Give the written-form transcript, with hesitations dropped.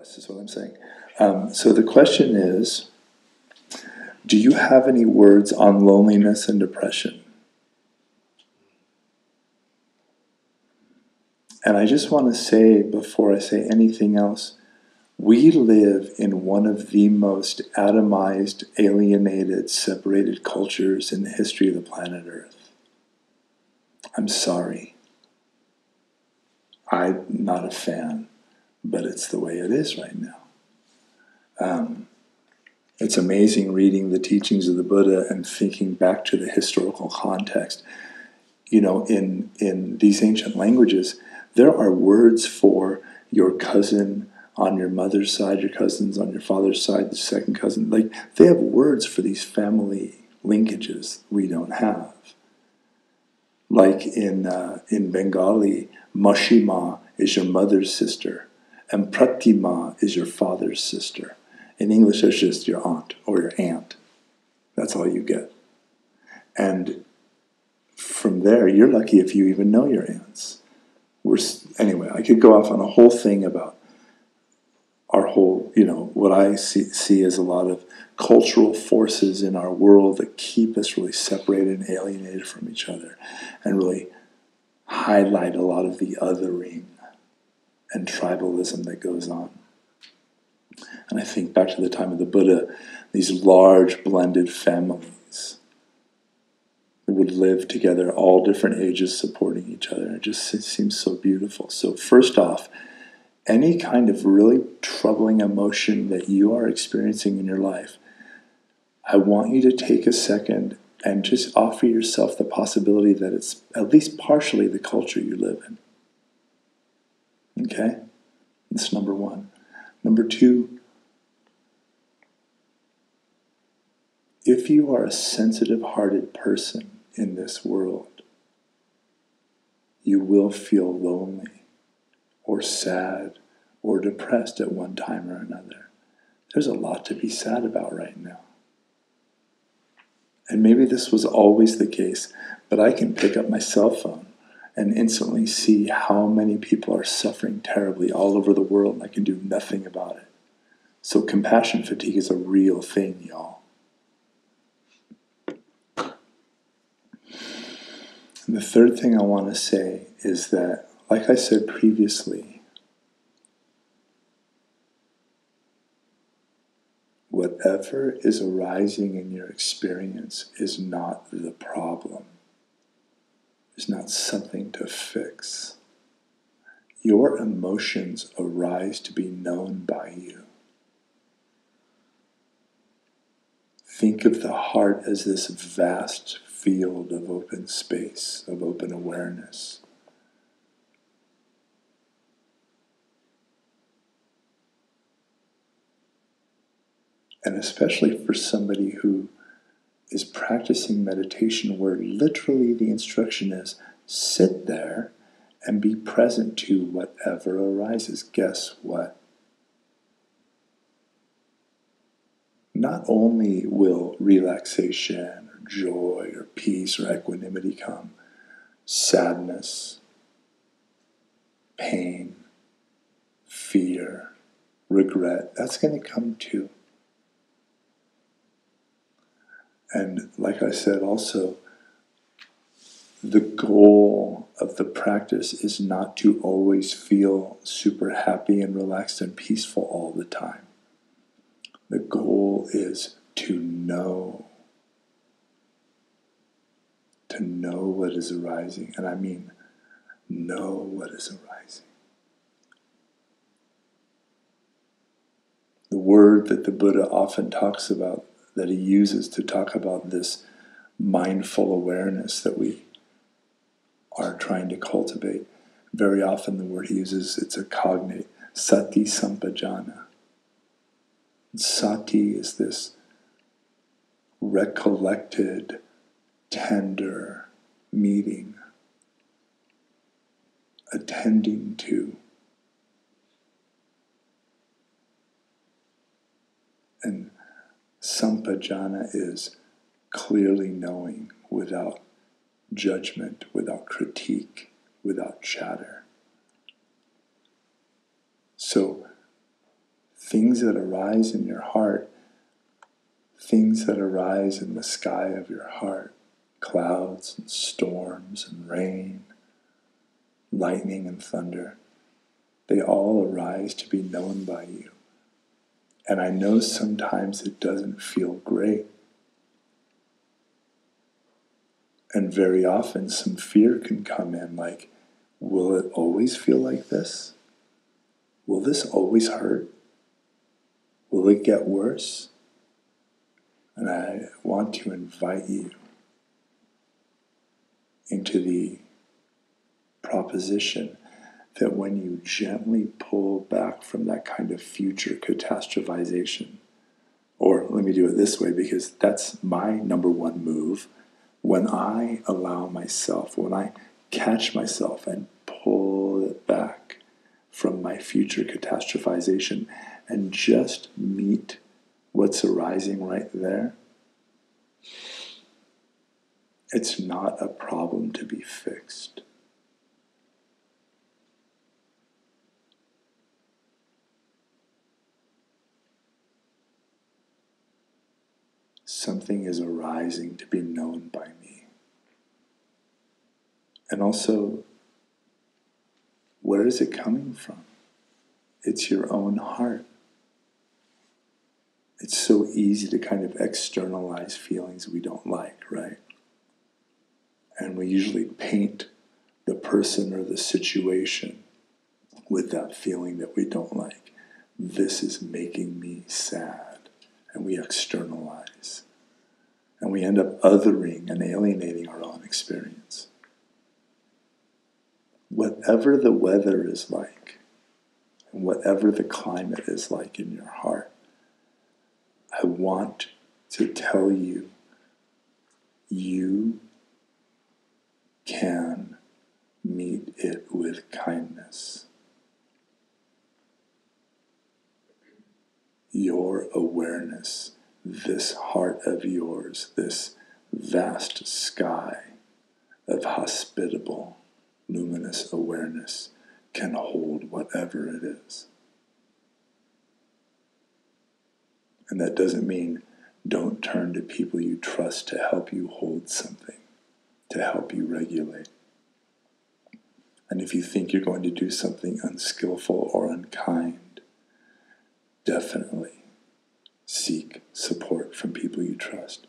progress, is what I'm saying. So the question is, do you have any words on loneliness and depression? And I just want to say, before I say anything else, we live in one of the most atomized, alienated, separated cultures in the history of the planet Earth. I'm sorry. I'm not a fan, but it's the way it is right now. It's amazing reading the teachings of the Buddha and thinking back to the historical context. You know, in these ancient languages, there are words for your cousin on your mother's side, your cousins on your father's side, the second cousin. Like, they have words for these family linkages we don't have. Like in Bengali, Mashima is your mother's sister, and Pratima is your father's sister. In English, it's just your aunt or your aunt. That's all you get. And from there, you're lucky if you even know your aunts. Anyway, I could go off on a whole thing about our whole, what I see as a lot of cultural forces in our world that keep us really separated and alienated from each other, and really highlight a lot of the othering and tribalism that goes on. And I think back to the time of the Buddha, these large blended families that would live together, all different ages supporting each other. It seems so beautiful. So first off, any kind of really troubling emotion that you are experiencing in your life, I want you to take a second and just offer yourself the possibility that it's at least partially the culture you live in. Okay? That's number one. Number two, if you are a sensitive-hearted person in this world, you will feel lonely or sad or depressed at one time or another. There's a lot to be sad about right now. And maybe this was always the case, but I can pick up my cell phone and instantly see how many people are suffering terribly all over the world, and I can do nothing about it. So compassion fatigue is a real thing, y'all. And the third thing I want to say is that, like I said previously, whatever is arising in your experience is not the problem. It's not something to fix. Your emotions arise to be known by you. Think of the heart as this vast field of open space, of open awareness. And especially for somebody who is practicing meditation, where literally the instruction is sit there and be present to whatever arises. Guess what? Not only will relaxation or joy or peace or equanimity come, sadness, pain, fear, regret, that's going to come too. And like I said also, the goal of the practice is not to always feel super happy and relaxed and peaceful all the time. The goal is to know what is arising. And I mean, know what is arising. The word that the Buddha often talks about, that he uses to talk about this mindful awareness that we are trying to cultivate, very often the word he uses, it's a cognate, Satisampajanna. Sati is this recollected, tender meeting, attending to. And Sampajana is clearly knowing without judgment, without critique, without chatter. So things that arise in your heart, things that arise in the sky of your heart, clouds and storms and rain, lightning and thunder, they all arise to be known by you. And I know sometimes it doesn't feel great. And very often some fear can come in, like, will it always feel like this? Will this always hurt? Will it get worse? And I want to invite you into the proposition that when you gently pull back from that kind of future catastrophization, or let me do it this way because that's my number one move, when I allow myself, when I catch myself and pull it back from my future catastrophization and just meet what's arising right there, it's not a problem to be fixed. Something is arising to be known by me. And also, where is it coming from? It's your own heart. It's so easy to kind of externalize feelings we don't like, right? And we usually paint the person or the situation with that feeling that we don't like. This is making me sad. And we externalize. And we end up othering and alienating our own experience. Whatever the weather is like, and whatever the climate is like in your heart, I want to tell you, you can meet it with kindness. Your awareness, this heart of yours, this vast sky of hospitable, luminous awareness can hold whatever it is. And that doesn't mean don't turn to people you trust to help you hold something, to help you regulate. And if you think you're going to do something unskillful or unkind, definitely seek support from people you trust.